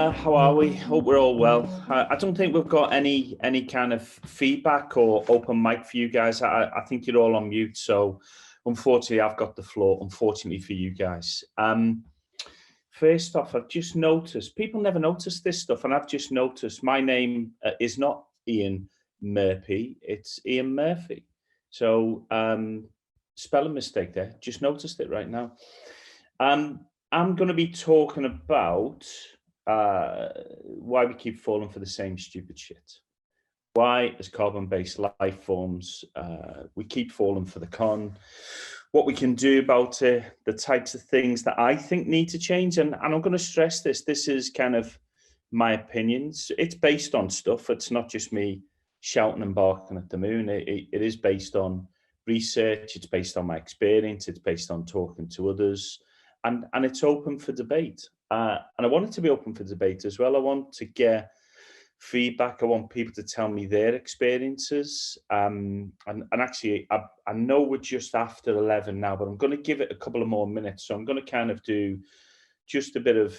How are we? Hope we're all well. I don't think we've got any kind of feedback or open mic for you guys. I think you're all on mute, so unfortunately I've got the floor, unfortunately for you guys. First off, I've just noticed, people never notice this stuff, and I've just noticed my name is not Ian Murphy, it's Ian Murphy. So spelling mistake there, just noticed it right now. I'm going to be talking about why we keep falling for the same stupid shit. Why, as carbon-based life forms, we keep falling for the con, what we can do about it, the types of things that I think need to change. And I'm going to stress this. This is kind of my opinions. It's based on stuff. It's not just me shouting and barking at the moon. It is based on research. It's based on my experience. It's based on talking to others. And it's open for debate. And I want it to be open for debate as well. I want to get feedback. I want people to tell me their experiences. And actually, I know we're just after 11 now, but I'm going to give it a couple of more minutes. So I'm going to kind of do just a bit of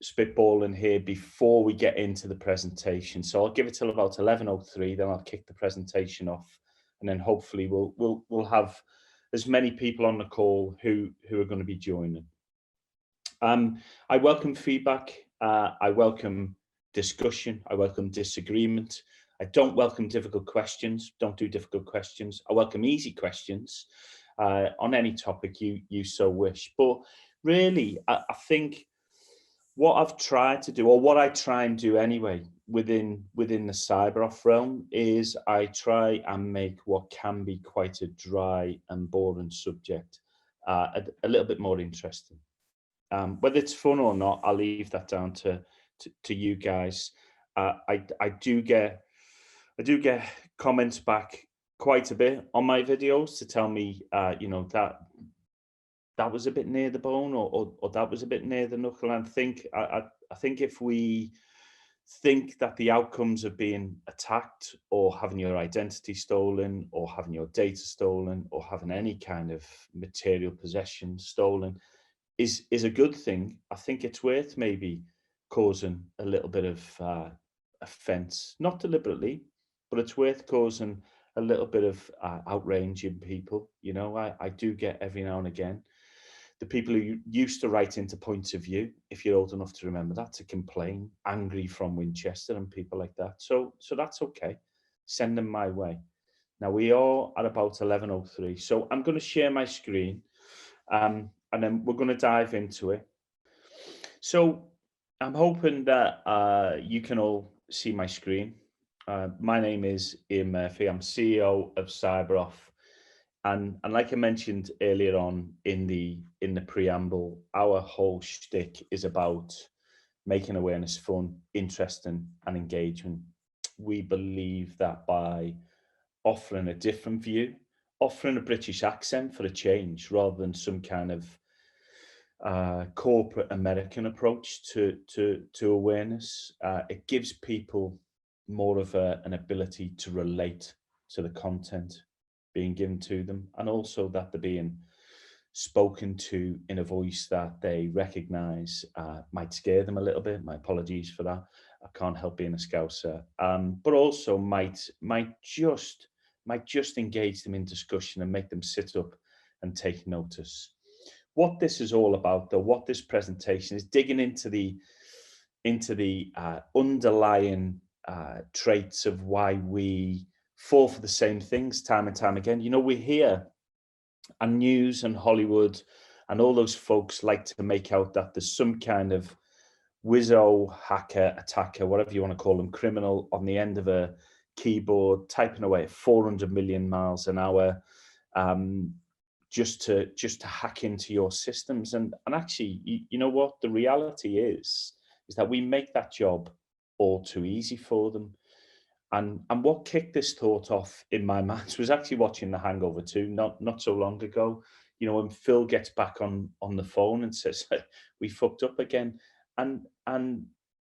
spitballing here before we get into the presentation. So I'll give it till about 11:03, then I'll kick the presentation off, and then hopefully we'll have as many people on the call who are going to be joining. I welcome feedback. I welcome discussion. I welcome disagreement. I don't welcome difficult questions. Don't do difficult questions. I welcome easy questions on any topic you so wish. But really, I think what I've tried to do, or what I try and do anyway, within the CyberOff realm, is I try and make what can be quite a dry and boring subject a little bit more interesting. Whether it's fun or not, I'll leave that down to you guys. I do get comments back quite a bit on my videos to tell me, that was a bit near the bone, or that was a bit near the knuckle. And I think if we think that the outcomes of being attacked, or having your identity stolen, or having your data stolen, or having any kind of material possession stolen is a good thing, I think it's worth maybe causing a little bit of offence, not deliberately, but it's worth causing a little bit of outrage in people. I do get every now and again the people who used to write into Points of View, if you're old enough to remember that, to complain, angry from Winchester and people like that. So that's okay. Send them my way. Now we are at about 11:03, so I'm going to share my screen, and then we're going to dive into it. So I'm hoping that you can all see my screen. My name is Ian Murphy. I'm CEO of CyberOff. And like I mentioned earlier on in the preamble, our whole shtick is about making awareness fun, interesting, and engagement. We believe that by offering a different view, offering a British accent for a change, rather than some kind of corporate American approach to awareness, it gives people more of an ability to relate to the content being given to them, and also that they're being spoken to in a voice that they recognize. Might scare them a little bit. My apologies for that. I can't help being a Scouser, but also might just engage them in discussion and make them sit up and take notice. What this is all about, though, what this presentation is, digging into the underlying traits of why we fall for the same things time and time again. We hear, and news and Hollywood and all those folks like to make out that there's some kind of wizzo, hacker, attacker, whatever you want to call them, criminal on the end of a keyboard typing away at 400 million miles an hour, just to hack into your systems. And actually, you know what? The reality is that we make that job all too easy for them. And what kicked this thought off in my mind was actually watching The Hangover 2 not so long ago. When Phil gets back on the phone and says, we fucked up again. And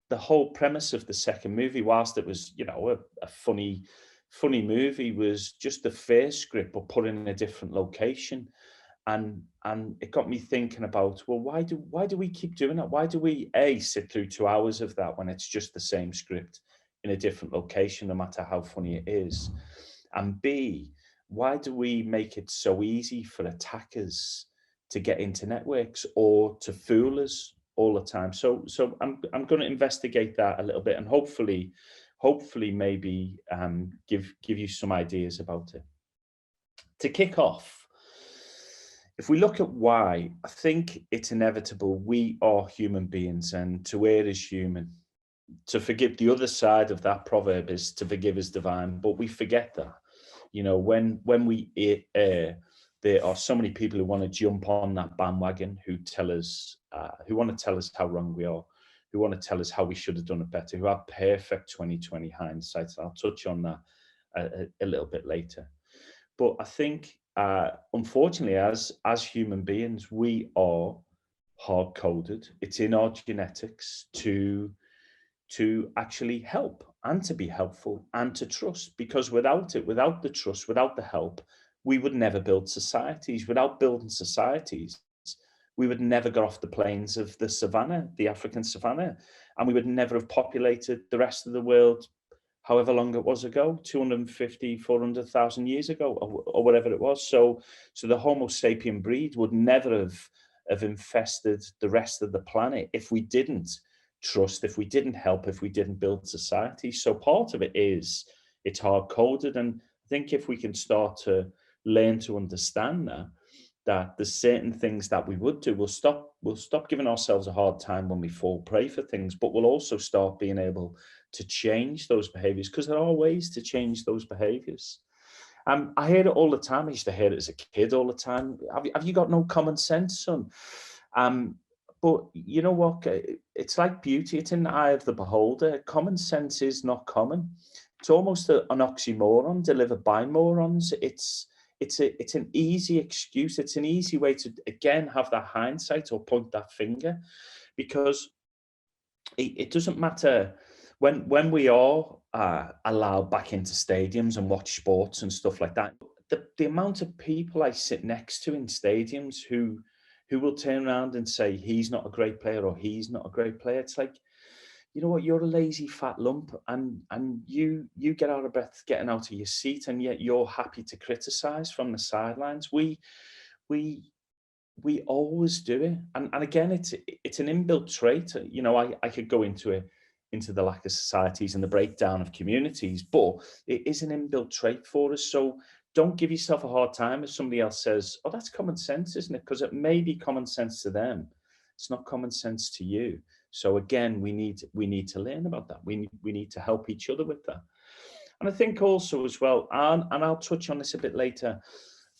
the whole premise of the second movie, whilst it was, a funny movie, was just the first script, but put in a different location. And it got me thinking about, well, why do we keep doing that? Why do we sit through 2 hours of that when it's just the same script in a different location, no matter how funny it is? And B, why do we make it so easy for attackers to get into networks or to fool us all the time? So I'm going to investigate that a little bit, and hopefully maybe give you some ideas about it. To kick off, if we look at why, I think it's inevitable. We are human beings, and to err is human. To forgive, the other side of that proverb is to forgive is divine, but we forget that. When we err, there are so many people who want to jump on that bandwagon, who want to tell us how wrong we are, who want to tell us how we should have done it better, who have perfect 2020 hindsight. I'll touch on that a little bit later. But I think, unfortunately, as human beings, we are hard coded. It's in our genetics to actually help and to be helpful and to trust, because without the trust, without the help, we would never build societies. Without building societies, we would never get off the plains of the savannah, the African savannah, and we would never have populated the rest of the world however long it was ago, 250, 400,000 years ago, or whatever it was. So the Homo sapien breed would never have infested the rest of the planet if we didn't trust, if we didn't help, if we didn't build society. So part of it is it's hard coded. And I think if we can start to learn to understand that there's certain things that we would do, we'll stop giving ourselves a hard time when we fall prey for things, but we'll also start being able to change those behaviors, because there are ways to change those behaviors. I hear it all the time. I used to hear it as a kid all the time. Have you got no common sense, son? But you know what? It's like beauty. It's in the eye of the beholder. Common sense is not common. It's almost an oxymoron delivered by morons. It's an easy excuse. It's an easy way to, again, have that hindsight or point that finger, because it doesn't matter when we are allowed back into stadiums and watch sports and stuff like that. The amount of people I sit next to in stadiums who will turn around and say he's not a great player or he's not a great player. It's like, you know what, you're a lazy fat lump, and you get out of breath getting out of your seat, and yet you're happy to criticize from the sidelines. We always do it, and again, it's an inbuilt trait. I could go into the lack of societies and the breakdown of communities, but it is an inbuilt trait for us. So don't give yourself a hard time if somebody else says, oh, that's common sense, isn't it? Because it may be common sense to them. It's not common sense to you. So again, we need to learn about that. We need to help each other with that. And I think also as well, and I'll touch on this a bit later,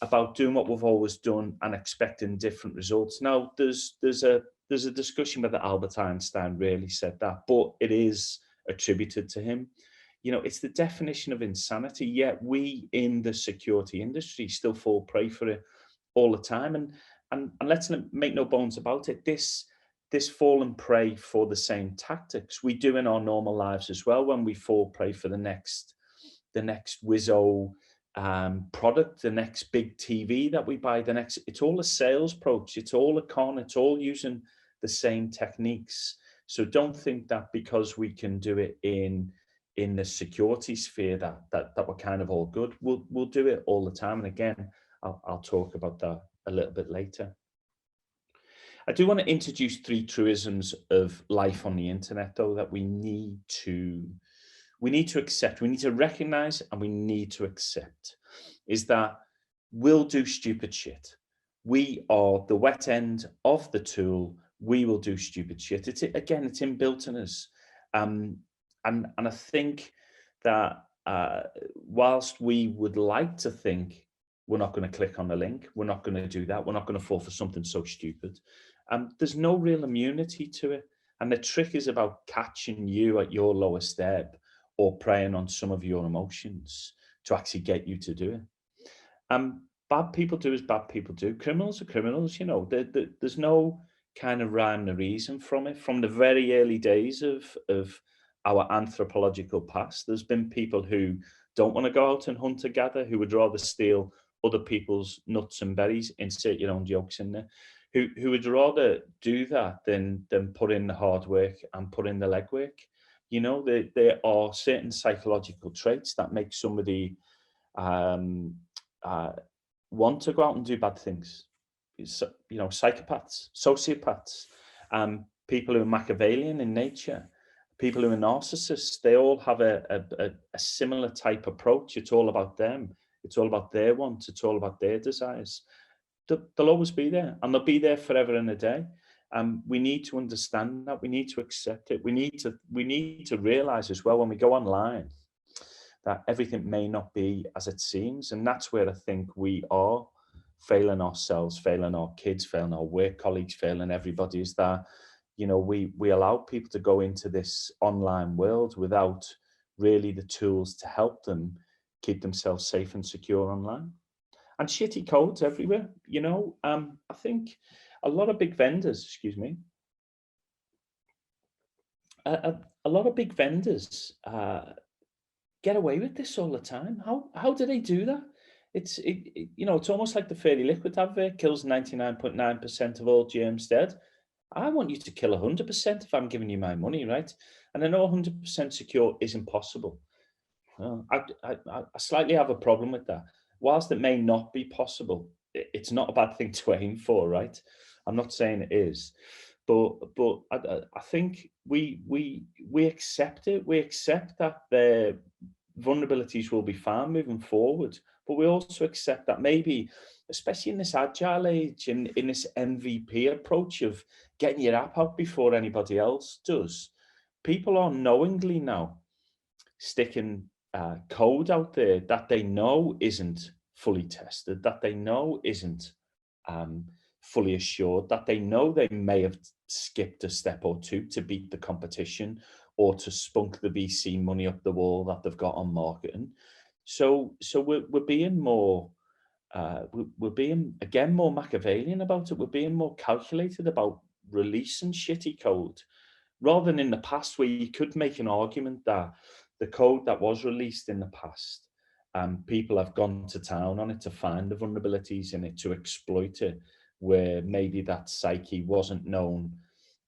about doing what we've always done and expecting different results. Now, there's a discussion whether Albert Einstein really said that, but it is attributed to him. It's the definition of insanity, yet we in the security industry still fall prey for it all the time. And let's make no bones about it, this fallen prey for the same tactics we do in our normal lives as well, when we fall prey for the next Wizzo product, the next big TV that we buy, it's all a sales approach, it's all a con, it's all using the same techniques. So don't think that because we can do it in the security sphere that we're kind of all good. We'll do it all the time. And again, I'll talk about that a little bit later. I do want to introduce 3 truisms of life on the internet, though, that we need to accept, we need to recognize, and we need to accept, is that we'll do stupid shit. We are the wet end of the tool. We will do stupid shit. It's inbuilt in us. And I think that whilst we would like to think we're not going to click on the link, we're not going to do that, we're not going to fall for something so stupid, there's no real immunity to it. And the trick is about catching you at your lowest ebb, or preying on some of your emotions to actually get you to do it. Bad people do as bad people do. Criminals are criminals. There's no kind of rhyme or reason from it. From the very early days of our anthropological past, there's been people who don't want to go out and hunt or gather, who would rather steal other people's nuts and berries, insert your own jokes in there, who would rather do that than put in the hard work and put in the legwork. You know, there are certain psychological traits that make somebody um, uh, want to go out and do bad things. You know, psychopaths, sociopaths, people who are Machiavellian in nature, people who are narcissists, they all have a similar type approach. It's all about them. It's all about their wants. It's all about their desires. They'll always be there, and they'll be there forever and a day. We need to understand that. We need to accept it. We need to realize as well when we go online that everything may not be as it seems, and that's where I think we are failing ourselves, failing our kids, failing our work colleagues, failing everybody. Is that, you know, we allow people to go into this online world without really the tools to help them keep themselves safe and secure online. And shitty codes everywhere, you know. I think a lot of big vendors, excuse me, a lot of big vendors get away with this all the time. How do they do that? You know, it's almost like the Fairy Liquid advert kills 99.9% of all germs dead. I want you to kill 100% if I'm giving you my money, right? And I know 100% secure is impossible. I slightly have a problem with that. Whilst it may not be possible, it's not a bad thing to aim for, right? I'm not saying it is, but I think we accept it. We accept that the vulnerabilities will be found moving forward, but we also accept that maybe, especially in this agile age, in this MVP approach of getting your app out before anybody else does, people are knowingly now sticking code out there that they know isn't fully tested, that they know isn't fully assured, that they know they may have skipped a step or two to beat the competition or to spunk the VC money up the wall that they've got on marketing. So we're being more we're being again more Machiavellian about it. We're being more calculated about releasing shitty code, rather than in the past where you could make an argument that the code that was released in the past, people have gone to town on it to find the vulnerabilities in it, to exploit it, where maybe that psyche wasn't known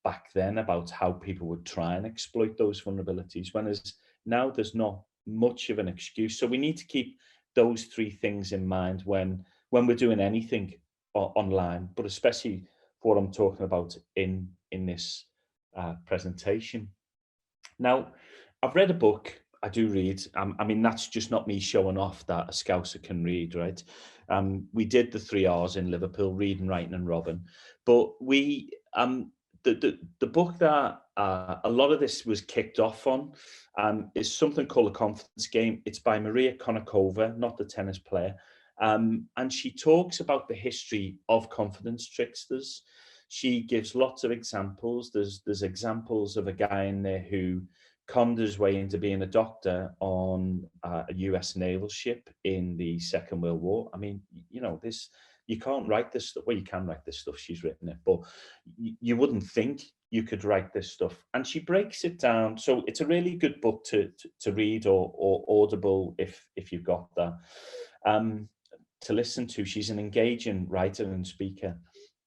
back then about how people would try and exploit those vulnerabilities. When now there's not much of an excuse. So we need to keep those three things in mind when we're doing anything online, but especially for what I'm talking about in this presentation. Now, I've read a book. I do read. I mean, that's just not me showing off that a Scouser can read, right? We did the 3 R's in Liverpool: reading, writing, and robbing. But we, the book that a lot of this was kicked off on is something called The Confidence Game. It's by Maria Konnikova, not the tennis player. And she talks about the history of confidence tricksters. She gives lots of examples. There's examples of a guy in there who conned his way into being a doctor on a US naval ship in the Second World War. I mean, you know, you can't write this stuff. Well, you can write this stuff. She's written it, but you wouldn't think you could write this stuff. And she breaks it down. So it's a really good book to read or Audible if you've got that, to listen to. She's an engaging writer and speaker.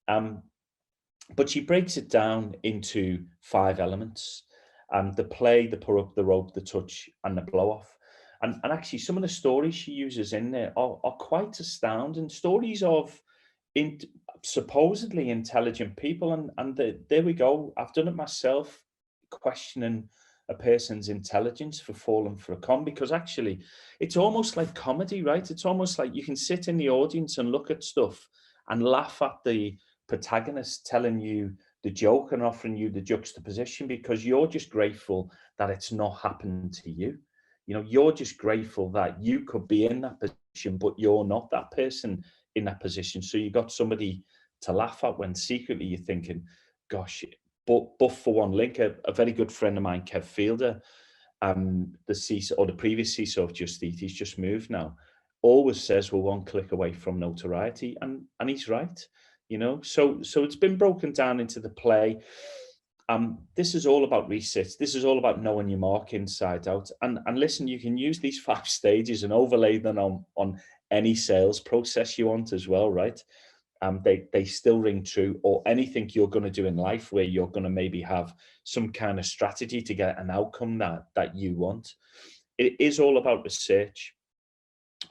But she breaks it down into 5 elements: the play, the pull up, the rope, the touch, and the blow off. And actually, some of the stories she uses in there are quite astounding. Stories of supposedly intelligent people. And there we go. I've done it myself, questioning a person's intelligence for falling for a con, because actually it's almost like comedy, right? It's almost like you can sit in the audience and look at stuff and laugh at the protagonist telling you the joke and offering you the juxtaposition, because you're just grateful that it's not happened to you. You know, you're just grateful that you could be in that position, but you're not that person in that position. So you got somebody to laugh at when secretly you're thinking, gosh. But for one link, a very good friend of mine, Kev Fielder, the CISO, or the previous CISO of Just Eat, he's just moved now, always says we're one click away from notoriety, and he's right. You know, so it's been broken down into the play. This is all about research. This is all about knowing your mark inside out. And listen, you can use these 5 stages and overlay them on any sales process you want as well, right? They still ring true, or anything you're going to do in life where you're going to maybe have some kind of strategy to get an outcome that you want. It is all about research.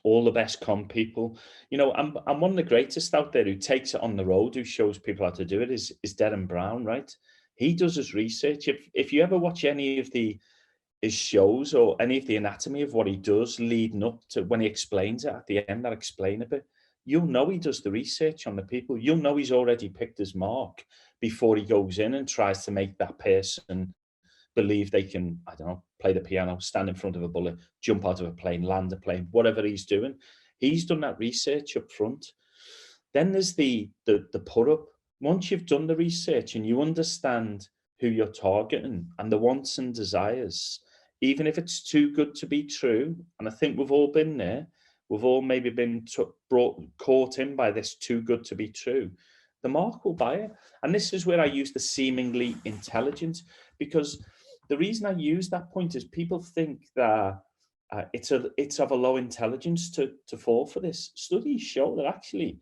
All the best con people, I'm one of the greatest out there who takes it on the road, who shows people how to do it, is Derren Brown, right? He does his research. If you ever watch any of his shows or any of the anatomy of what he does leading up to when he explains it at the end, that explain a bit, you'll know he does the research on the people. You'll know he's already picked his mark before he goes in and tries to make that person believe they can, I don't know, play the piano, stand in front of a bullet, jump out of a plane, land a plane, whatever he's doing. He's done that research up front. Then there's the put up. Once you've done the research and you understand who you're targeting and the wants and desires, even if it's too good to be true, and I think we've all been there, we've all maybe been caught in by this too good to be true, the mark will buy it. And this is where I use the seemingly intelligent, because the reason I use that point is people think that it's of a low intelligence to fall for this. Studies show that actually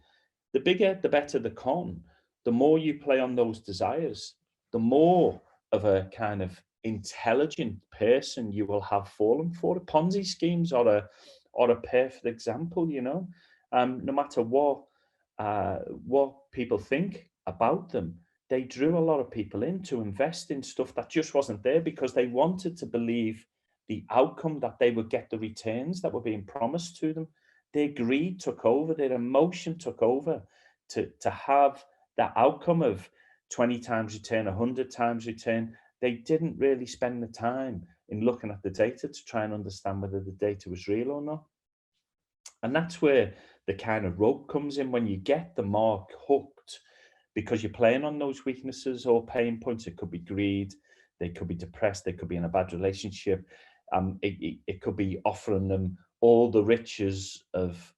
the bigger, the better the con, the more you play on those desires, the more of a kind of intelligent person you will have fallen for it. Ponzi schemes are a perfect example, no matter what people think about them, they drew a lot of people in to invest in stuff that just wasn't there because they wanted to believe the outcome, that they would get the returns that were being promised to them. Their greed took over, their emotion took over to have that outcome of 20 times return, 100 times return. They didn't really spend the time in looking at the data to try and understand whether the data was real or not. And that's where the kind of rope comes in. When you get the mark hooked because you're playing on those weaknesses or pain points. It could be greed, they could be depressed, they could be in a bad relationship. It could be offering them all the riches of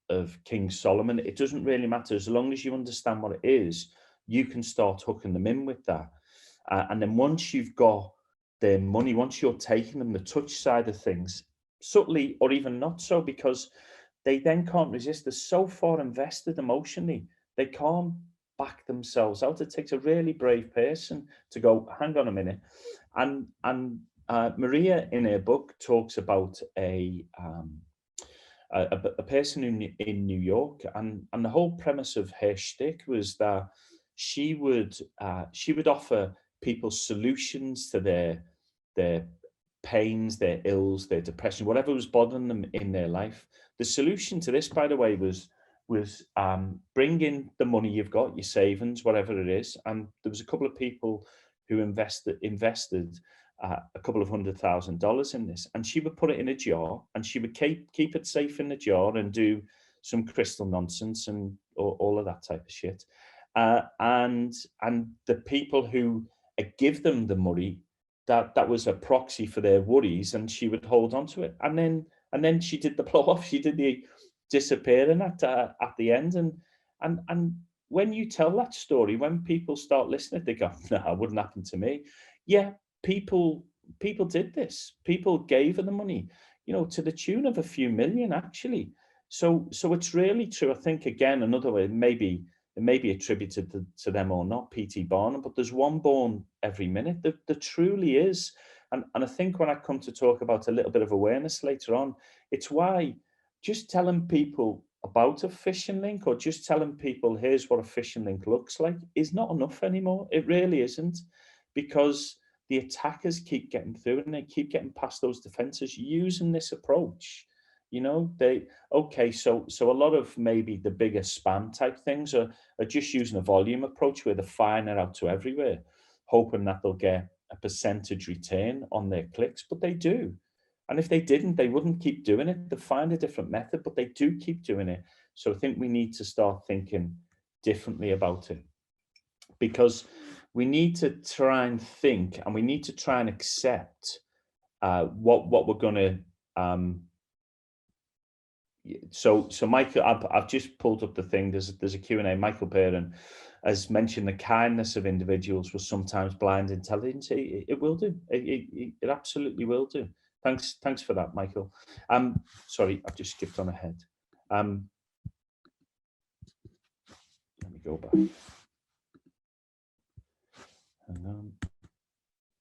King Solomon. It doesn't really matter. As long as you understand what it is, you can start hooking them in with that. And then once you've got their money, once you're taking them the touch side of things, subtly or even not so, because they then can't resist. They're so far invested emotionally, they can't back themselves out. It takes a really brave person to go, hang on a minute. And Maria in her book talks about a person in New York, and the whole premise of her shtick was that she would offer people solutions to their pains, their ills, their depression, whatever was bothering them in their life. The solution to this, by the way, was bring in the money you've got, your savings, whatever it is. And there was a couple of people who invested a couple of $100,000 in this, and she would put it in a jar, and she would keep it safe in the jar and do some crystal nonsense and all of that type of shit. And the people who give them the money, that was a proxy for their worries, and she would hold on to it. And then she did the blow off. She did the disappearing at the end. And when you tell that story, when people start listening, they go, "No, it wouldn't happen to me." Yeah, people did this. People gave her the money, to the tune of a few million, actually. So it's really true. I think, again, another way, maybe it may be attributed to them or not, P.T. Barnum, but there's one born every minute. There truly is. And I think when I come to talk about a little bit of awareness later on, it's why just telling people about a phishing link, or just telling people, here's what a phishing link looks like, is not enough anymore. It really isn't, because the attackers keep getting through and they keep getting past those defenses using this approach. So a lot of maybe the bigger spam type things are just using a volume approach where they're firing it out to everywhere, hoping that they'll get a percentage return on their clicks, but they do. And if they didn't, they wouldn't keep doing it. They'd find a different method, but they do keep doing it. So I think we need to start thinking differently about it, because we need to try and think, and we need to try and accept what we're going to. So Michael, I've just pulled up the thing. There's a Q&A. Michael Perrin has mentioned the kindness of individuals will sometimes blind intelligence. It will do. It absolutely will do. Thanks for that, Michael. Sorry, I've just skipped on ahead. go back. Hang on.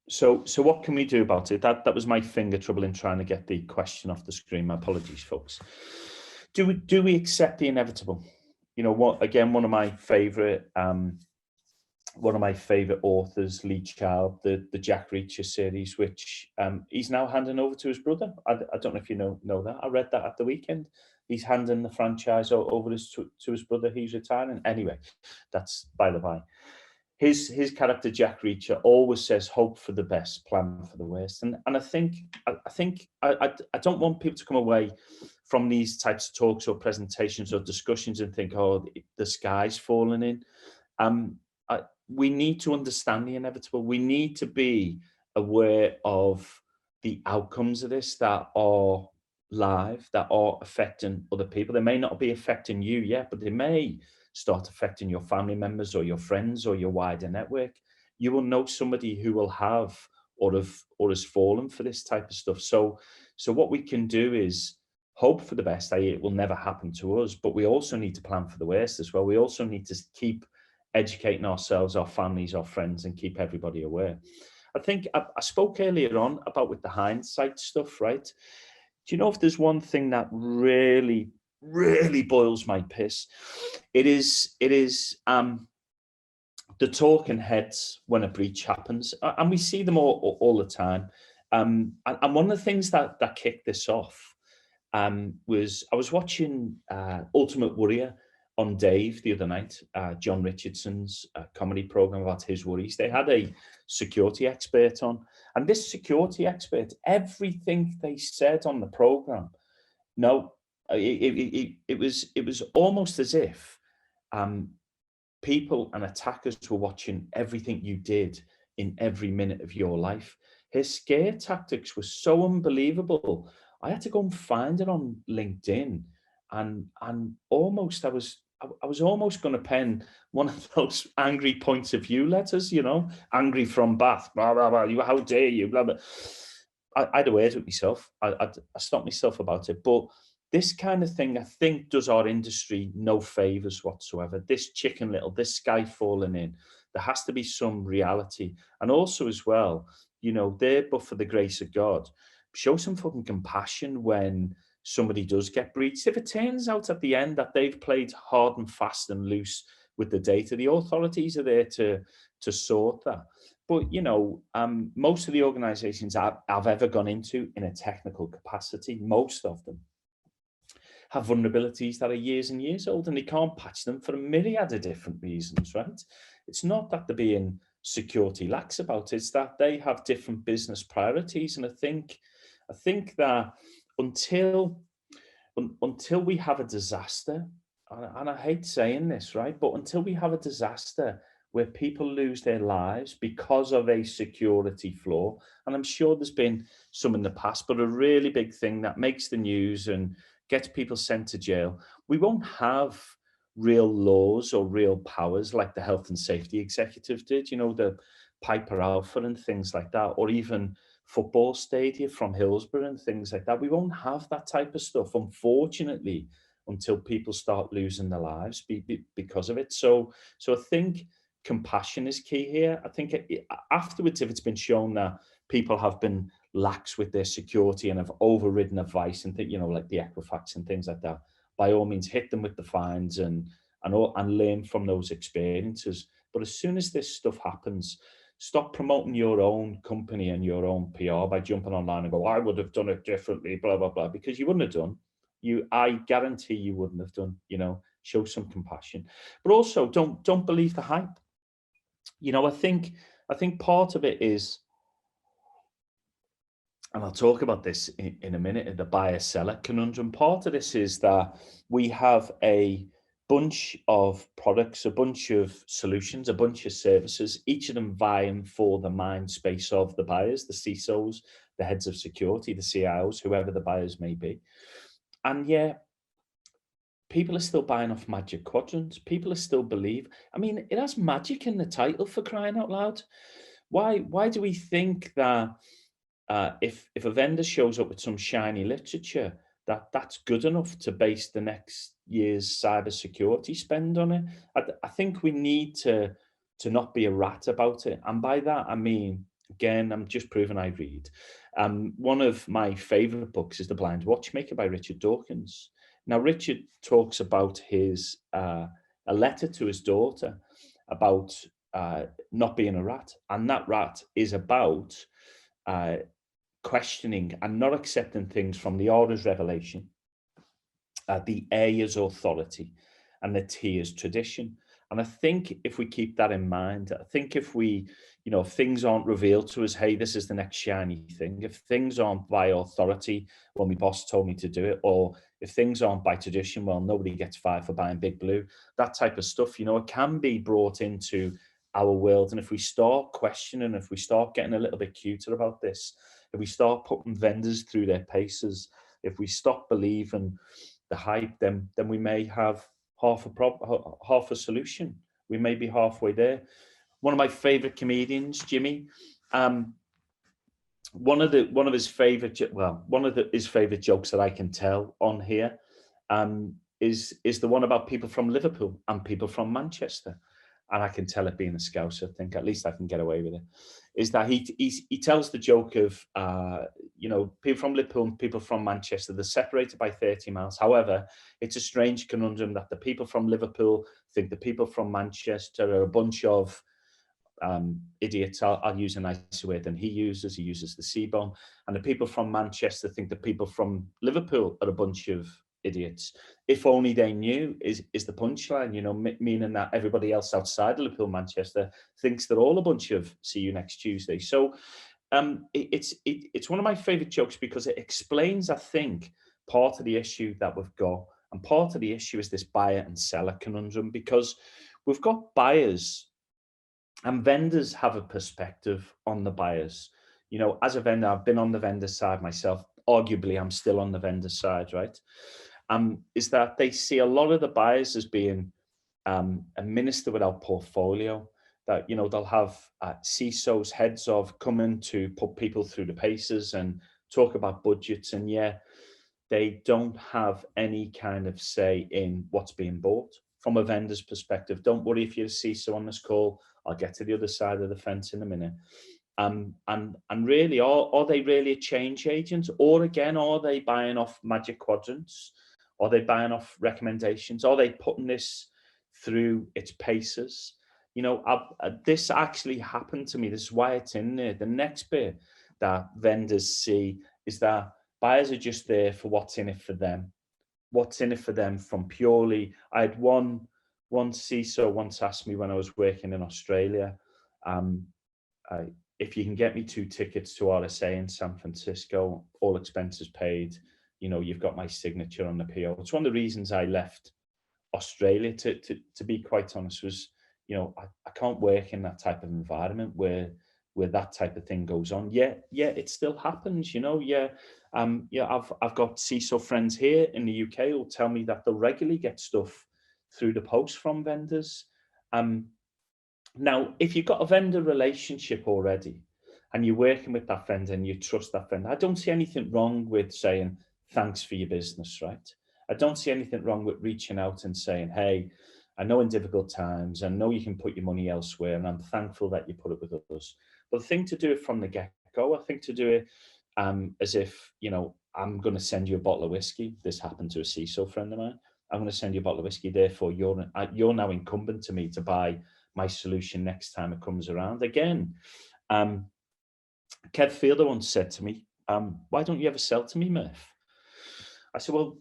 So what can we do about it? That was my finger trouble in trying to get the question off the screen. My apologies, folks. Do we accept the inevitable? You know what? Again, one of my favorite authors, Lee Child, the Jack Reacher series, which he's now handing over to his brother. I don't know if you know that. I read that at the weekend. He's handing the franchise over to his brother. He's retiring. Anyway, that's by the by. His character Jack Reacher always says, "Hope for the best, plan for the worst," and I think I don't want people to come away from these types of talks or presentations or discussions and think, "Oh, the sky's falling in." We need to understand the inevitable. We need to be aware of the outcomes of this that are live, that are affecting other people. They may not be affecting you yet, but they may start affecting your family members or your friends or your wider network. You will know somebody who will have or has fallen for this type of stuff. So what we can do is hope for the best, i.e. it will never happen to us, but we also need to plan for the worst as well. We also need to keep educating ourselves, our families, our friends, and keep everybody aware. I think I spoke earlier on about with the hindsight stuff, right? Do you know if there's one thing that really boils my piss? It is the talking heads when a breach happens, and we see them all the time. And one of the things that kicked this off was I was watching Ultimate Warrior on Dave the other night, John Richardson's comedy program about his worries. They had a security expert on, and this security expert, everything they said on the program, it was almost as if people and attackers were watching everything you did in every minute of your life. His scare tactics were so unbelievable. I had to go and find it on LinkedIn, and almost I was almost going to pen one of those angry points of view letters, angry from Bath, blah, blah, blah, how dare you, blah, blah. I had a word with myself. I stopped myself about it. But this kind of thing, I think, does our industry no favors whatsoever. This Chicken Little, this sky falling in, there has to be some reality. And also as well, there, but for the grace of God, show some fucking compassion when somebody does get breached. If it turns out at the end that they've played hard and fast and loose with the data, the authorities are there to sort that. But, most of the organizations I've ever gone into in a technical capacity, most of them have vulnerabilities that are years and years old, and they can't patch them for a myriad of different reasons, right? It's not that they're being security lax about it, it's that they have different business priorities. And I think that until we have a disaster, and I hate saying this, right? But until we have a disaster where people lose their lives because of a security flaw, and I'm sure there's been some in the past, but a really big thing that makes the news and gets people sent to jail, we won't have real laws or real powers like the health and safety executive did, the Piper Alpha and things like that, or even football stadia from Hillsborough and things like that. We won't have that type of stuff, unfortunately, until people start losing their lives because of it. So I think compassion is key here. I think afterwards, if it's been shown that people have been lax with their security and have overridden advice and like the Equifax and things like that, by all means hit them with the fines and learn from those experiences. But as soon as this stuff happens, stop promoting your own company and your own PR by jumping online and go, I would have done it differently, blah, blah, blah, because you wouldn't have done. I guarantee you wouldn't have done. Show some compassion. But also don't believe the hype. I think part of it is, and I'll talk about this in a minute, the buyer-seller conundrum. Part of this is that we have a bunch of products, a bunch of solutions, a bunch of services, each of them vying for the mind space of the buyers, the CISOs, the heads of security, the CIOs, whoever the buyers may be. And yeah, people are still buying off Magic Quadrants. People are still believe. I mean, it has magic in the title, for crying out loud. Why do we think that if a vendor shows up with some shiny literature, that's good enough to base the next year's cybersecurity spend on it. I think we need to not be a rat about it, and by that I mean, again, I'm just proving I read. One of my favourite books is The Blind Watchmaker by Richard Dawkins. Now, Richard talks about his a letter to his daughter about not being a rat, and that rat is about uh, questioning and not accepting things from the R as revelation, the A as authority, and the T as tradition. And I think if we keep that in mind, I think if we, if things aren't revealed to us, hey, this is the next shiny thing, if things aren't by authority, well, my boss told me to do it, or if things aren't by tradition, well, nobody gets fired for buying Big Blue, that type of stuff, it can be brought into our world. And if we start questioning, if we start getting a little bit cuter about this, if we start putting vendors through their paces, if we stop believing the hype, then we may have half a solution. We may be halfway there. One of my favorite comedians, Jimmy, one of his favorite jokes that I can tell on here is the one about people from Liverpool and people from Manchester. And I can tell it being a Scouser, I think at least I can get away with it, is that he tells the joke of, people from Liverpool and people from Manchester, they're separated by 30 miles. However, it's a strange conundrum that the people from Liverpool think the people from Manchester are a bunch of idiots. I'll use a nicer word than he uses. He uses the C-bomb. And the people from Manchester think the people from Liverpool are a bunch of idiots. If only they knew is the punchline, meaning that everybody else outside of Liverpool, Manchester thinks they're all a bunch of see you next Tuesday. So it's one of my favorite jokes because it explains, I think, part of the issue that we've got. And part of the issue is this buyer and seller conundrum, because we've got buyers and vendors have a perspective on the buyers. As a vendor, I've been on the vendor side myself. Arguably, I'm still on the vendor side, right? Is that they see a lot of the buyers as being a minister without portfolio, that, they'll have CISOs, heads of, coming to put people through the paces and talk about budgets. And they don't have any kind of say in what's being bought from a vendor's perspective. Don't worry if you're a CISO on this call. I'll get to the other side of the fence in a minute. And really, are they really a change agent? Or again, are they buying off magic quadrants? Are they buying off recommendations? Are they putting this through its paces? This actually happened to me. This is why it's in there. The next bit that vendors see is that buyers are just there for what's in it for them. What's in it for them from purely, I had one CISO once asked me when I was working in Australia, if you can get me 2 tickets to RSA in San Francisco, all expenses paid, you've got my signature on the PO. It's one of the reasons I left Australia, to be quite honest, was, I can't work in that type of environment where that type of thing goes on. Yeah, it still happens, I've got CISO friends here in the UK who'll tell me that they'll regularly get stuff through the post from vendors. Now, if you've got a vendor relationship already and you're working with that vendor and you trust that vendor, I don't see anything wrong with saying thanks for your business, right? I don't see anything wrong with reaching out and saying, hey, I know in difficult times, I know you can put your money elsewhere, and I'm thankful that you put it with us. But the thing to do it from the get-go, I think to do it as if, I'm going to send you a bottle of whiskey. This happened to a CISO friend of mine. I'm going to send you a bottle of whiskey. Therefore, you're now incumbent to me to buy my solution next time it comes around. Again, Kev Fielder once said to me, why don't you ever sell to me, Murph? I said, well,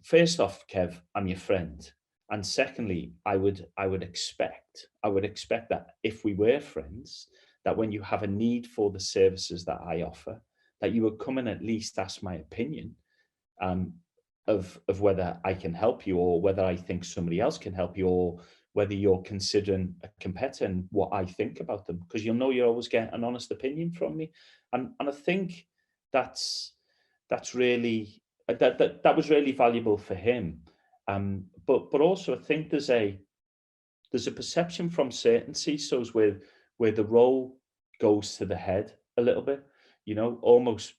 first off, Kev, I'm your friend. And secondly, I would expect that if we were friends, that when you have a need for the services that I offer, that you would come and at least ask my opinion of whether I can help you, or whether I think somebody else can help you, or whether you're considering a competitor and what I think about them, because you always get an honest opinion from me. And I think that's really, that was really valuable for him. But also I think there's a perception from certain CISOs where the role goes to the head a little bit, almost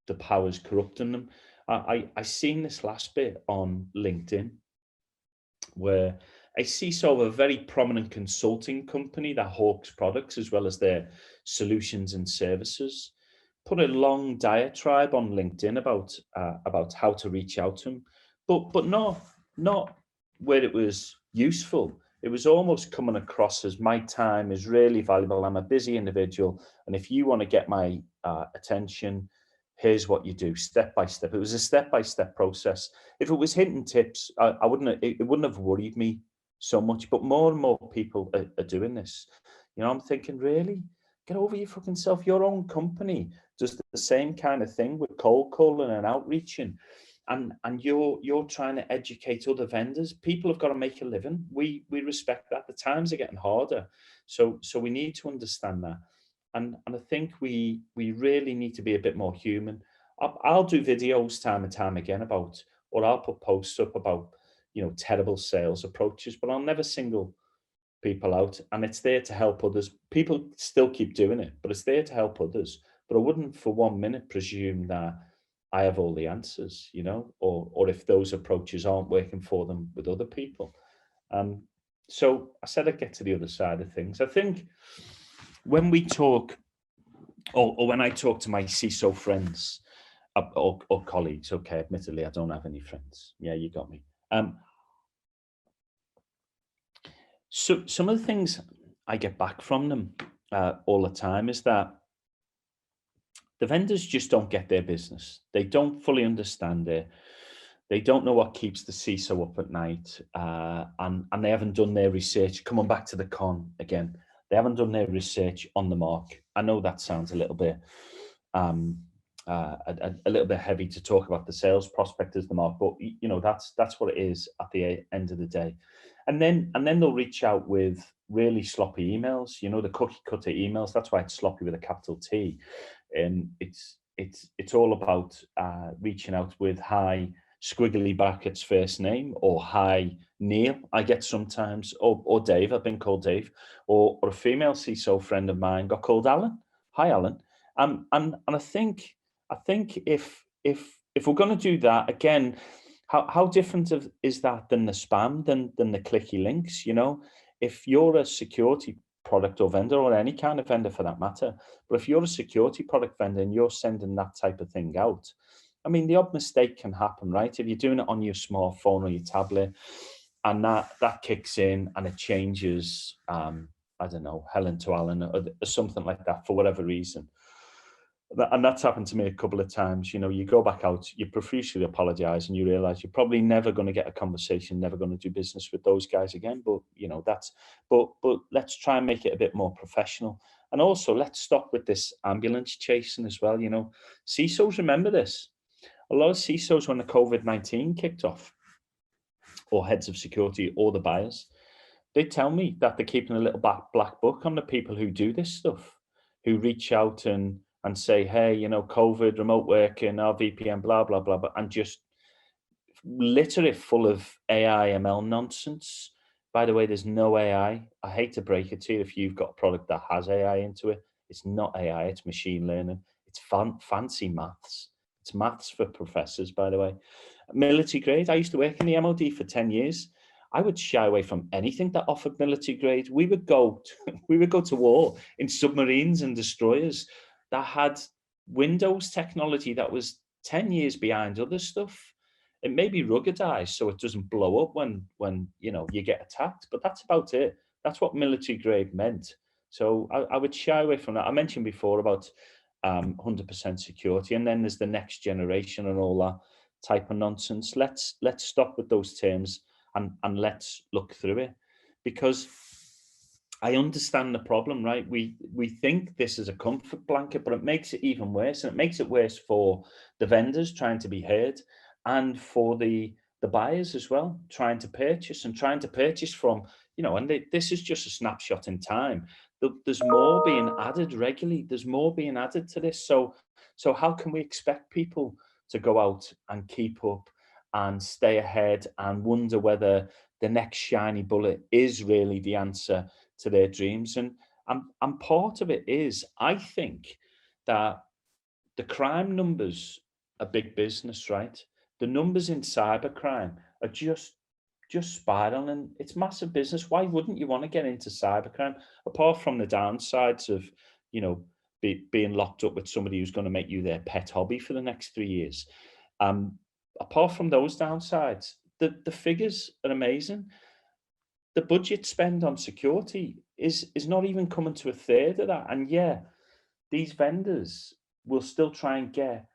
the power's corrupting them. I seen this last bit on LinkedIn where a CISO of a very prominent consulting company that hawks products as well as their solutions and services put a long diatribe on LinkedIn about how to reach out to him, but not where it was useful. It was almost coming across as my time is really valuable. I'm a busy individual, and if you want to get my attention, here's what you do step by step. It was a step by step process. If it was hinting tips, I wouldn't. It wouldn't have worried me so much. But more and more people are doing this. I'm thinking, really, get over your fucking self. Your own company does the same kind of thing with cold calling and outreaching, and you're trying to educate other vendors. People have got to make a living. We respect that. The times are getting harder, so we need to understand that. And I think we really need to be a bit more human. I'll do videos time and time again about, or I'll put posts up about, terrible sales approaches, but I'll never single people out. And it's there to help others. People still keep doing it, but it's there to help others. But I wouldn't for 1 minute presume that I have all the answers, or if those approaches aren't working for them with other people. Um, so I said I'd get to the other side of things. I think when we talk, or when I talk to my CISO friends or colleagues, okay, admittedly, I don't have any friends. Yeah, you got me. So some of the things I get back from them all the time is that the vendors just don't get their business. They don't fully understand it. They don't know what keeps the CISO up at night, and they haven't done their research. Coming back to the con again, they haven't done their research on the mark. I know that sounds a little bit a little bit heavy to talk about the sales prospect as the mark, but that's what it is at the end of the day. And then they'll reach out with really sloppy emails, the cookie cutter emails. That's why it's sloppy with a capital T. And it's all about reaching out with hi squiggly brackets first name, or hi Neil. I get sometimes, or Dave. I've been called Dave, or a female CISO friend of mine got called Alan. Hi Alan. And I think if we're going to do that again, how different is that than the spam, than the clicky links? If you're a security product or vendor, or any kind of vendor for that matter, but if you're a security product vendor and you're sending that type of thing out, I mean, the odd mistake can happen, right? If you're doing it on your smartphone or your tablet, and that kicks in and it changes, I don't know, Helen to Alan, or something like that for whatever reason. And that's happened to me a couple of times. You go back out, you profusely apologize, and you realize you're probably never going to get a conversation, never going to do business with those guys again. But but let's try and make it a bit more professional. And also, let's stop with this ambulance chasing as well. CISOs remember this. A lot of CISOs, when the COVID-19 kicked off, or heads of security, or the buyers, they tell me that they're keeping a little black book on the people who do this stuff, who reach out and say, hey, COVID, remote working, our VPN, blah, blah, blah, and just litter it full of AI, ML nonsense. By the way, there's no AI. I hate to break it to you if you've got a product that has AI into it. It's not AI, it's machine learning. It's fancy maths. It's maths for professors, by the way. Military grade. I used to work in the MOD for 10 years. I would shy away from anything that offered military grade. We would go to war in submarines and destroyers that had Windows technology that was 10 years behind other stuff. It may be ruggedized so it doesn't blow up when you get attacked, but that's about it. That's what military grade meant. So I would shy away from that. I mentioned before about 100% security, and then there's the next generation and all that type of nonsense. Let's stop with those terms and let's look through it, because I understand the problem, right? We think this is a comfort blanket, but it makes it even worse, and it makes it worse for the vendors trying to be heard, and for the buyers as well, trying to purchase from, and this is just a snapshot in time. There's more being added regularly. There's more being added to this. So how can we expect people to go out and keep up and stay ahead and wonder whether the next shiny bullet is really the answer to their dreams? And part of it is, I think, that the crime numbers a big business, right? The numbers in cybercrime are just spiraling. It's massive business. Why wouldn't you want to get into cybercrime? Apart from the downsides of, you know, being locked up with somebody who's going to make you their pet hobby for the next 3 years. Apart from those downsides, the figures are amazing. The budget spend on security is not even coming to a third of that. And yeah, these vendors will still try and get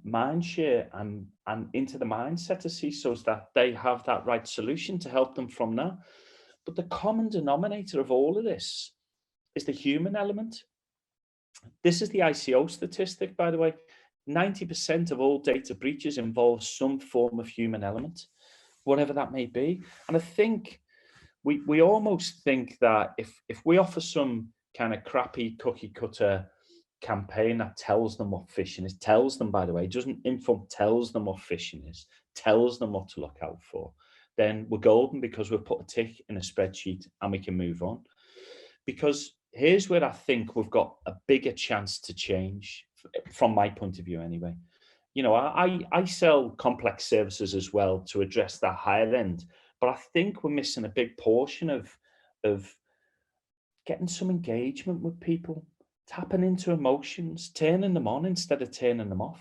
mind share and into the mindset of CISOs that they have that right solution to help them from now. But the common denominator of all of this is the human element. This is the ICO statistic, by the way. 90% of all data breaches involve some form of human element, whatever that may be. And I think we almost think that if we offer some kind of crappy cookie cutter campaign that tells them what phishing is, tells them, by the way, doesn't inform, tells them what phishing is, tells them what to look out for, then we're golden because we've put a tick in a spreadsheet and we can move on. Because here's where I think we've got a bigger chance to change, from my point of view anyway. You know, I sell complex services as well to address that higher end, but I think we're missing a big portion of getting some engagement with people, tapping into emotions, turning them on instead of turning them off,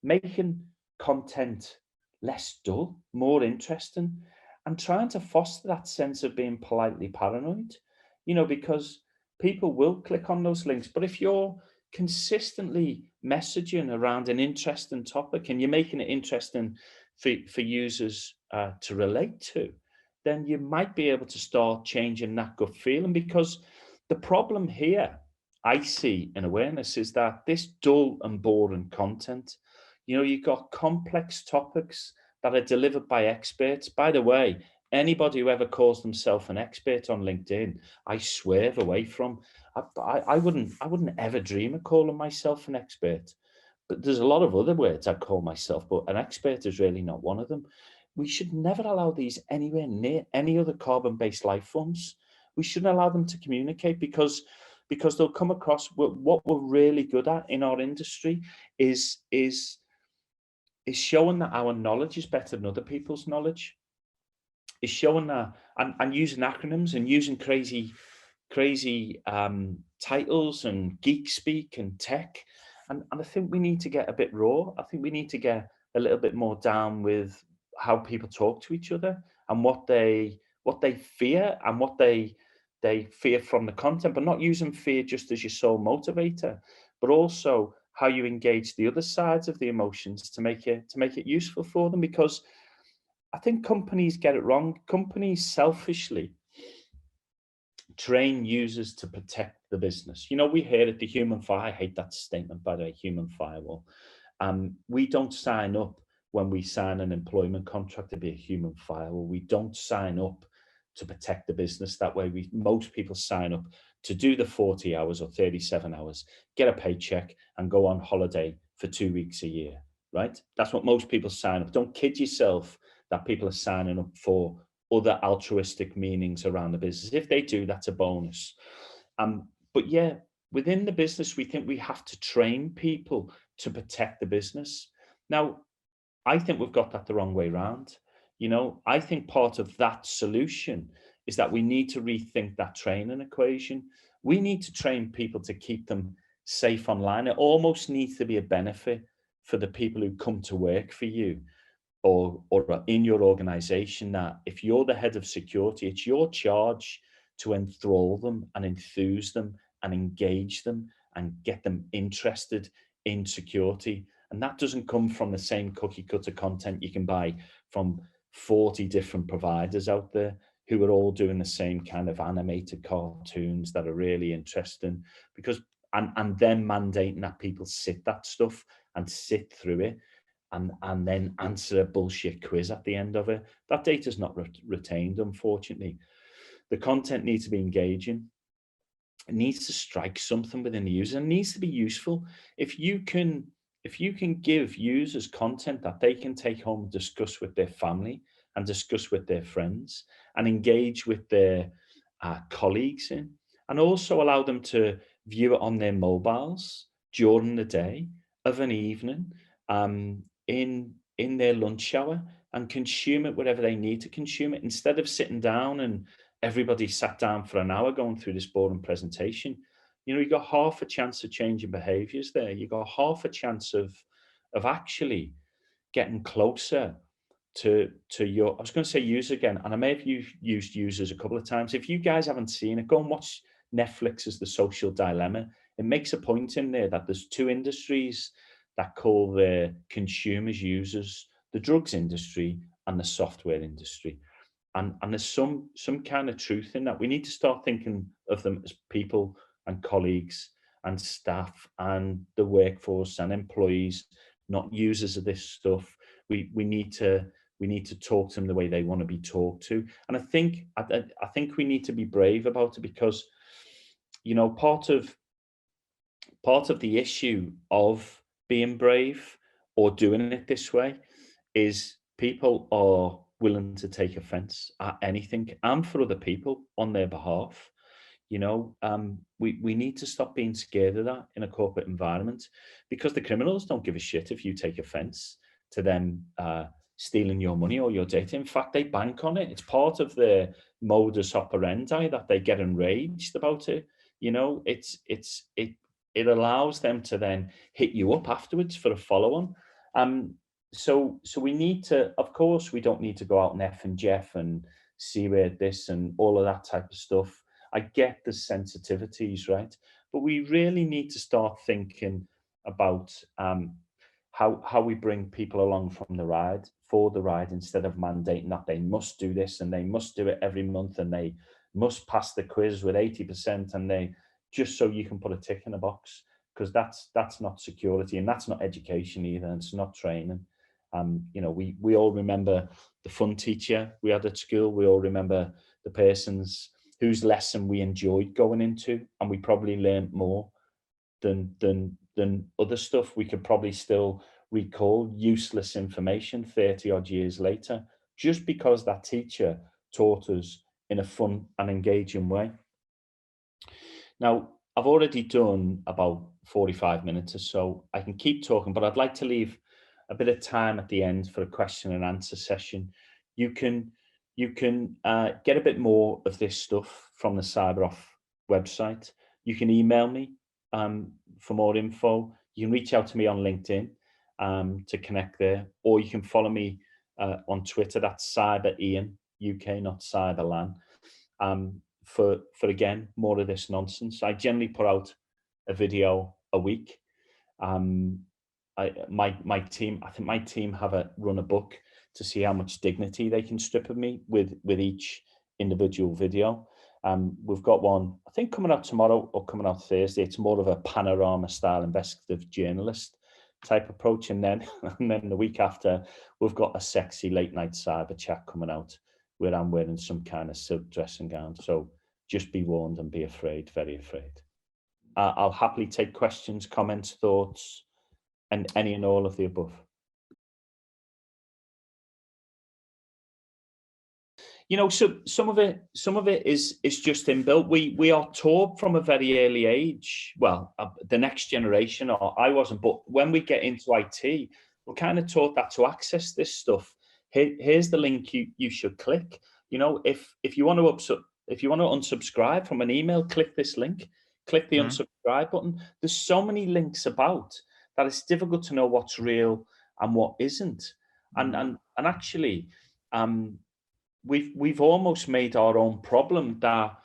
making content less dull, more interesting, and trying to foster that sense of being politely paranoid, you know, because people will click on those links. But if you're consistently messaging around an interesting topic and you're making it interesting for users to relate to, then you might be able to start changing that gut feeling. Because the problem here I see in awareness is that this dull and boring content, you know, you've got complex topics that are delivered by experts. By the way, anybody who ever calls themselves an expert on LinkedIn, I swerve away from. I wouldn't ever dream of calling myself an expert. But there's a lot of other words I'd call myself, but an expert is really not one of them. We should never allow these anywhere near any other carbon-based life forms. We shouldn't allow them to communicate because they'll come across what we're really good at in our industry is showing that our knowledge is better than other people's knowledge, is showing that and using acronyms and using crazy titles and geek speak and tech. And I think we need to get a bit raw. I think we need to get a little bit more down with how people talk to each other and what they fear and what they fear from the content, but not using fear just as your sole motivator, but also how you engage the other sides of the emotions to make it useful for them. Because I think companies get it wrong. Companies selfishly train users to protect the business. You know, we hear it, the human fire. I hate that statement, by the way, human firewall. We don't sign up when we sign an employment contract to be a human firewall. We don't sign up to protect the business that way. Most people sign up to do the 40 hours or 37 hours, get a paycheck and go on holiday for 2 weeks a year, right? That's what most people sign up. Don't kid yourself that people are signing up for other altruistic meanings around the business. If they do, that's a bonus. But yeah, within the business, we think we have to train people to protect the business. Now, I think we've got that the wrong way around. You know, I think part of that solution is that we need to rethink that training equation. We need to train people to keep them safe online. It almost needs to be a benefit for the people who come to work for you or in your organization, that if you're the head of security, it's your charge to enthrall them and enthuse them and engage them and get them interested in security. And that doesn't come from the same cookie cutter content you can buy from 40 different providers out there who are all doing the same kind of animated cartoons that are really interesting. Because and then mandating that people sit that stuff and sit through it and then answer a bullshit quiz at the end of it. That data is not retained, unfortunately. The content needs to be engaging. It needs to strike something within the user. It needs to be useful. If you can give users content that they can take home and discuss with their family and discuss with their friends and engage with their colleagues in, and also allow them to view it on their mobiles during the day, of an evening, in their lunch hour and consume it wherever they need to consume it, instead of sitting down and everybody sat down for an hour going through this boring presentation. You know, you got half a chance of changing behaviors there. You got half a chance of actually getting closer to your, I was going to say user again, and I may have used users a couple of times. If you guys haven't seen it, go and watch Netflix's The Social Dilemma. It makes a point in there that there's two industries that call their consumers users: the drugs industry and the software industry. And there's some kind of truth in that. We need to start thinking of them as people and colleagues and staff and the workforce and employees, not users of this stuff. We need to talk to them the way they want to be talked to. And I think we need to be brave about it, because, you know, part of the issue of being brave or doing it this way is people are willing to take offense at anything, and for other people on their behalf. You know, we need to stop being scared of that in a corporate environment, because the criminals don't give a shit if you take offense to them stealing your money or your data. In fact, they bank on it. It's part of their modus operandi that they get enraged about it. You know, it allows them to then hit you up afterwards for a follow-on. So we need to, of course, we don't need to go out and F and Jeff and see where this and all of that type of stuff. I get the sensitivities, right? But we really need to start thinking about how we bring people along from the ride, for the ride, instead of mandating that they must do this and they must do it every month and they must pass the quiz with 80%, and they, just so you can put a tick in a box, because that's not security, and that's not education either, and it's not training. You know, we all remember the fun teacher we had at school. We all remember the persons whose lesson we enjoyed going into, and we probably learned more than other stuff. We could probably still recall useless information 30 odd years later, just because that teacher taught us in a fun and engaging way. Now, I've already done about 45 minutes or so. I can keep talking, but I'd like to leave a bit of time at the end for a question and answer session. You can get a bit more of this stuff from the CyberOff website. You can email me for more info. You can reach out to me on LinkedIn to connect there, or you can follow me on Twitter. That's Cyber Ian UK, not Cyberlan. For again, more of this nonsense. I generally put out a video a week. My team, I think my team have run a book to see how much dignity they can strip of me with each individual video. We've got one, I think, coming out tomorrow or coming out Thursday. It's more of a panorama style investigative journalist type approach. And then the week after, we've got a sexy late night cyber chat coming out where I'm wearing some kind of silk dressing gown. So just be warned and be afraid, very afraid. I'll happily take questions, comments, thoughts, and any and all of the above. You know, so some of it is just inbuilt. We are taught from a very early age. Well, the next generation, or I wasn't, but when we get into IT, we're kind of taught that to access this stuff, here's the link you should click. You know, if you want to unsubscribe from an email, click this link, click the unsubscribe button. There's so many links about that it's difficult to know what's real and what isn't. And actually, we've almost made our own problem that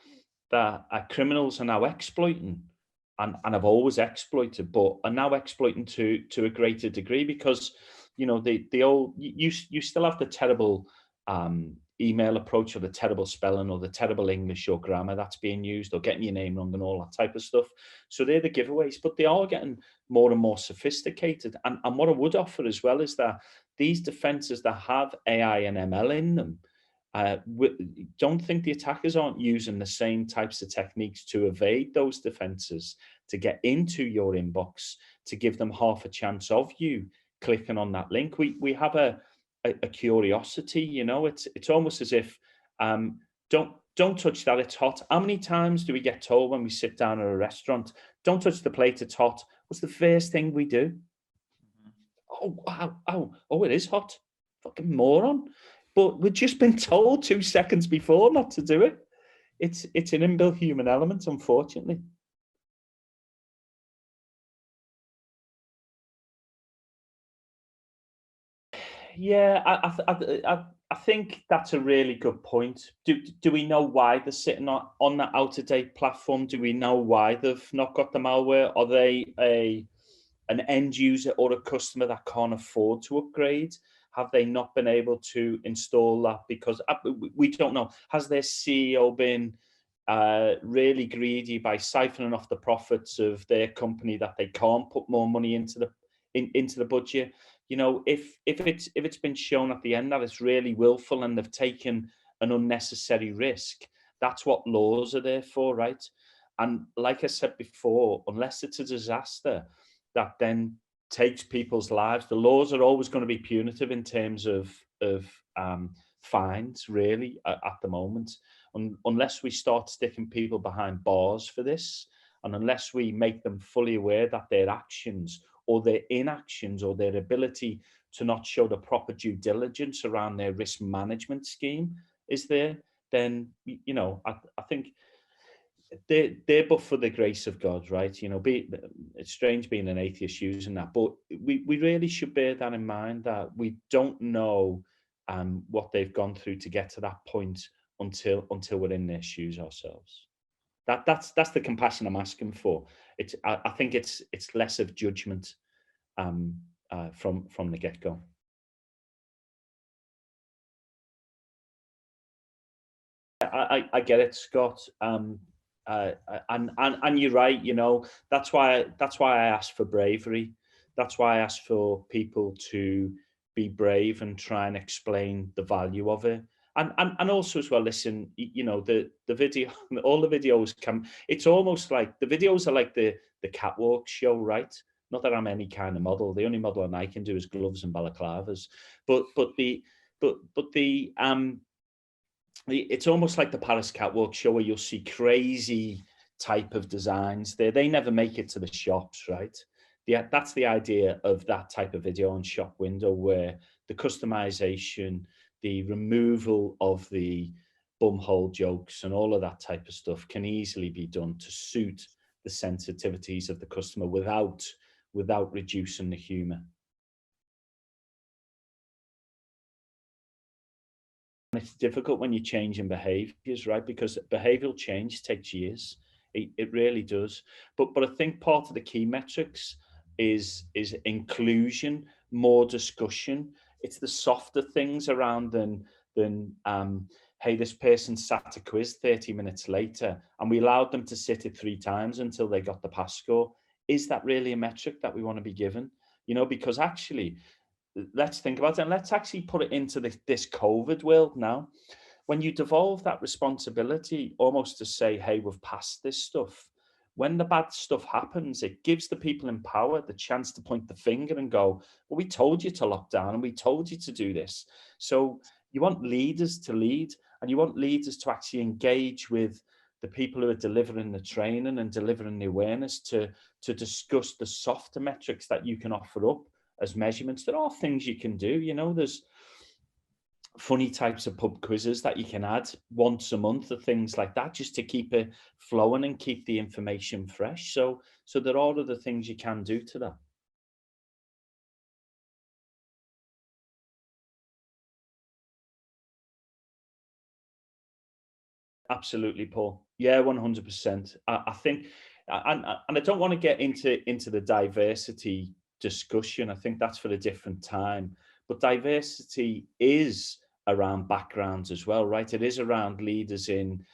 our criminals are now exploiting, and have always exploited, but are now exploiting to a greater degree, because, you know, the old, you still have the terrible email approach, or the terrible spelling, or the terrible English or grammar that's being used, or getting your name wrong and all that type of stuff. So they're the giveaways, but they are getting more and more sophisticated. And what I would offer as well is that these defenses that have AI and ML in them, don't think the attackers aren't using the same types of techniques to evade those defenses, to get into your inbox, to give them half a chance of you clicking on that link. We have a curiosity, you know. It's almost as if don't touch that, it's hot. How many times do we get told when we sit down at a restaurant, don't touch the plate, it's hot? What's the first thing we do? oh, wow, oh, it is hot. Fucking moron. But we've just been told 2 seconds before not to do it. It's an inbuilt human element, unfortunately. Yeah, I think that's a really good point. Do we know why they're sitting on that out of date platform? Do we know why they've not got the malware? Are they an end user or a customer that can't afford to upgrade? Have they not been able to install that because we don't know? Has their CEO been really greedy by siphoning off the profits of their company that they can't put more money into into the budget? You know, if it's been shown at the end that it's really willful and they've taken an unnecessary risk, that's what laws are there for, right? And like I said before, unless it's a disaster that then takes people's lives, the laws are always going to be punitive in terms of fines, really, at the moment. Unless we start sticking people behind bars for this, and unless we make them fully aware that their actions or their inactions or their ability to not show the proper due diligence around their risk management scheme is there, then I think they're but for the grace of God, right? It's strange being an atheist using that, but we really should bear that in mind, that we don't know what they've gone through to get to that point until we're in their shoes ourselves. That's the compassion I'm asking for. I think it's less of judgment from the get go. I get it, Scott. And you're right. That's why I asked for bravery. That's why I asked for people to be brave and try and explain the value of it. And also as well, listen, the video, all the videos come. It's almost like the videos are like the catwalk show, right? Not that I'm any kind of model. The only modeling I can do is gloves and balaclavas. But it's almost like the Paris catwalk show where you'll see crazy type of designs there. They never make it to the shops, right? That's the idea of that type of video on shop window, where the customization, the removal of the bumhole jokes and all of that type of stuff can easily be done to suit the sensitivities of the customer without reducing the humor. It's difficult when you're changing behaviors, right? Because behavioral change takes years. It really does. But I think part of the key metrics is inclusion, more discussion. It's the softer things around than hey, this person sat a quiz 30 minutes later and we allowed them to sit it 3 times until they got the pass score. Is that really a metric that we want to be given? Because actually, let's think about it, and let's actually put it into this COVID world now. When you devolve that responsibility almost to say, hey, we've passed this stuff, when the bad stuff happens, it gives the people in power the chance to point the finger and go, well, we told you to lock down and we told you to do this. So you want leaders to lead, and you want leaders to actually engage with the people who are delivering the training and delivering the awareness to discuss the softer metrics that you can offer up as measurements. There are things you can do. There's funny types of pub quizzes that you can add once a month, or things like that, just to keep it flowing and keep the information fresh. So there are other things you can do to that. Absolutely, Paul. Yeah, 100%. I think, and I don't want to get into the diversity discussion. I think that's for a different time. But diversity is around backgrounds as well, right? It is around leaders in,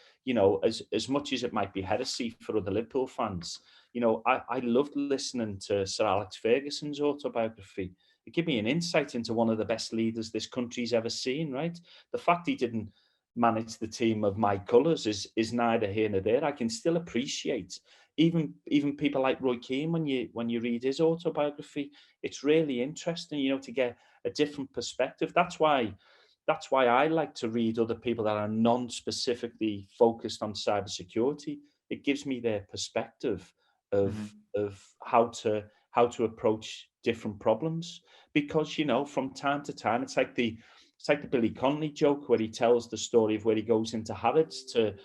as much as it might be heresy for other Liverpool fans. I loved listening to Sir Alex Ferguson's autobiography. It gave me an insight into one of the best leaders this country's ever seen, right? The fact he didn't manage the team of my colours is neither here nor there. I can still appreciate even people like Roy Keane when you read his autobiography. It's really interesting, to get a different perspective. That's why I like to read other people that are non-specifically focused on cybersecurity. It gives me their perspective of Mhm. of how to approach different problems, because from time to time it's like the Billy Connolly joke where he tells the story of where he goes into Harrods to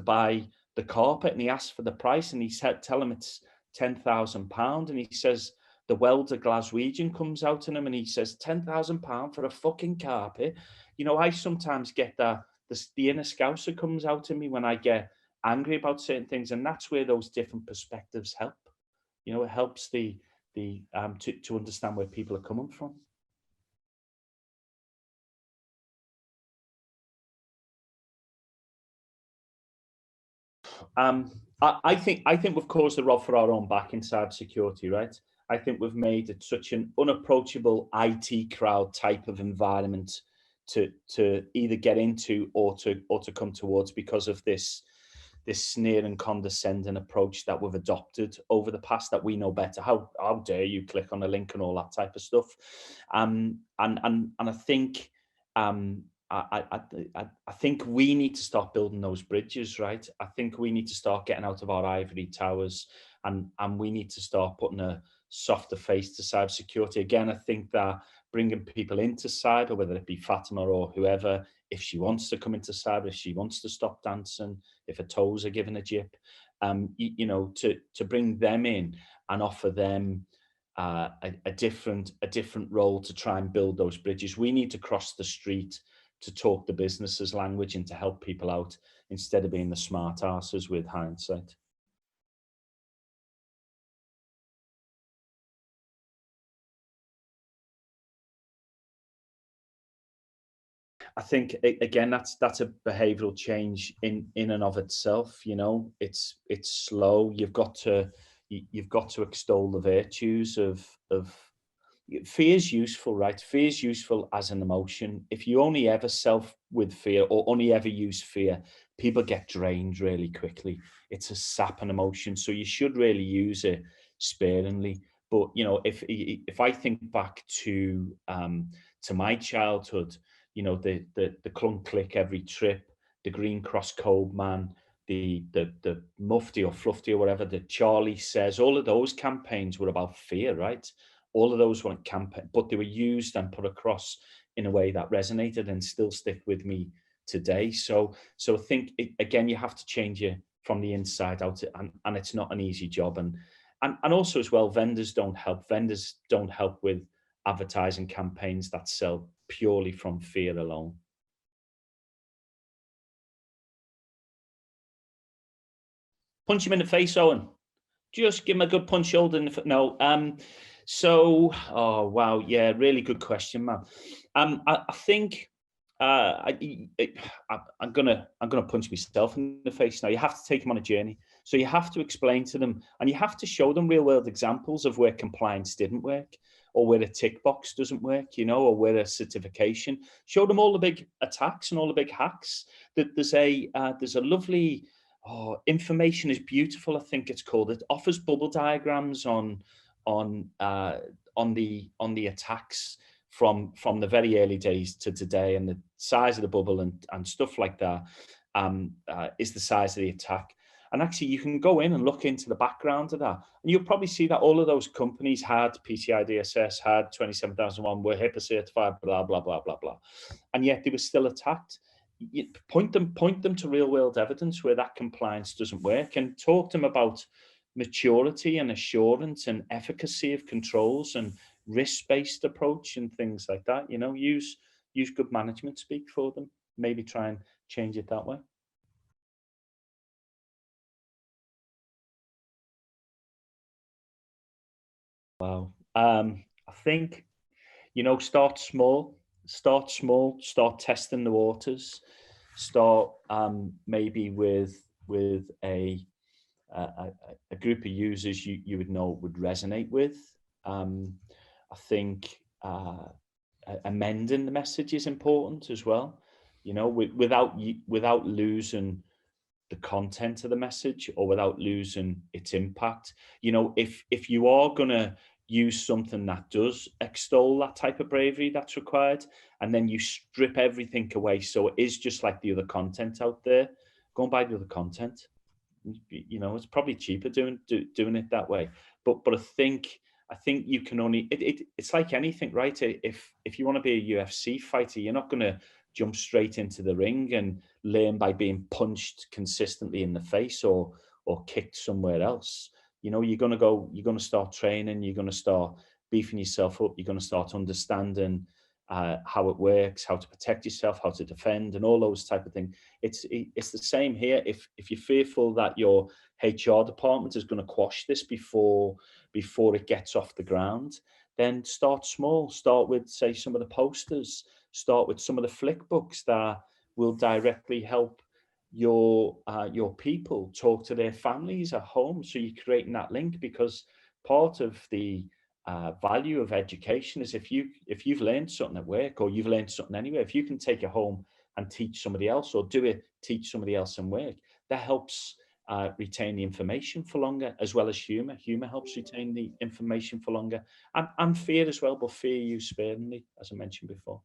buy the carpet, and he asks for the price, and he said, tell him it's £10,000, and he says, the welder Glaswegian comes out in him and he says, £10,000 for a fucking carpet. I sometimes get that the inner Scouser comes out in me when I get angry about certain things, and that's where those different perspectives help. It helps to understand where people are coming from. I think we've caused the rod for our own back in cybersecurity, right? I think we've made it such an unapproachable IT crowd type of environment to either get into or to come towards, because of this sneer and condescending approach that we've adopted over the past, that we know better. How dare you click on a link and all that type of stuff. And I think I think we need to start building those bridges, right? I think we need to start getting out of our ivory towers, and we need to start putting a softer face to cybersecurity. Again, I think that bringing people into cyber, whether it be Fatima or whoever, if she wants to come into cyber, if she wants to stop dancing, if her toes are given a jip, to bring them in and offer them a different role to try and build those bridges. We need to cross the street to talk the business's language and to help people out, instead of being the smart asses with hindsight. I think again that's a behavioral change in and of itself. It's slow. You've got to extol the virtues of fear. Is useful, right? Fear is useful as an emotion. If you only ever self with fear, or only ever use fear, people get drained really quickly. It's a sapping emotion, so you should really use it sparingly. But if I think back to my childhood, the clunk click every trip, the Green Cross Code Man, the Mufti or Fluffy or whatever, the Charlie Says, all of those campaigns were about fear, right? All of those weren't campaign, but they were used and put across in a way that resonated and still stick with me today. So I think again, you have to change it from the inside out, and it's not an easy job. And also as well, vendors don't help. Vendors don't help with advertising campaigns that sell purely from fear alone. Punch him in the face, Owen. Just give him a good punch shoulder in the foot. No. Oh wow, yeah, really good question, man. I think I'm gonna punch myself in the face now. You have to take them on a journey. So you have to explain to them, and you have to show them real world examples of where compliance didn't work, or where a tick box doesn't work, or where a certification. Show them all the big attacks and all the big hacks. That there's a lovely information is beautiful, I think it's called. It offers bubble diagrams on the attacks from the very early days to today, and the size of the bubble and stuff like that is the size of the attack. And actually, you can go in and look into the background of that, and you'll probably see that all of those companies had PCI DSS, had 27001, were HIPAA certified, blah blah blah blah blah, and yet they were still attacked. You point them to real world evidence where that compliance doesn't work, and talk to them about maturity and assurance and efficacy of controls and risk-based approach and things like that. Use good management speak for them. Maybe try and change it that way. Wow. I think start small. Start testing the waters. Start maybe with a group of users you would know would resonate with. I think amending the message is important as well. Without losing the content of the message, or without losing its impact. If you are gonna use something that does extol that type of bravery that's required, and then you strip everything away, so it is just like the other content out there, go and buy the other content. It's probably cheaper doing it that way. But I think I think you can only, it's like anything, right? If you want to be a UFC fighter, you're not going to jump straight into the ring and learn by being punched consistently in the face or kicked somewhere else. You know, you're going to start training, you're going to start beefing yourself up, you're going to start understanding how it works, how to protect yourself, how to defend, and all those type of things. It's the same here. If you're fearful that your HR department is going to quash this before it gets off the ground, then start small. Start with, say, some of the posters. Start with some of the flick books that will directly help your people talk to their families at home. So you're creating that link, because part of the value of education is if you've learned something at work, or you've learned something anywhere, if you can take it home and teach somebody else, or teach somebody else in work, that helps retain the information for longer, as well as humor. Humor helps retain the information for longer, and fear as well, but fear used sparingly, as I mentioned before.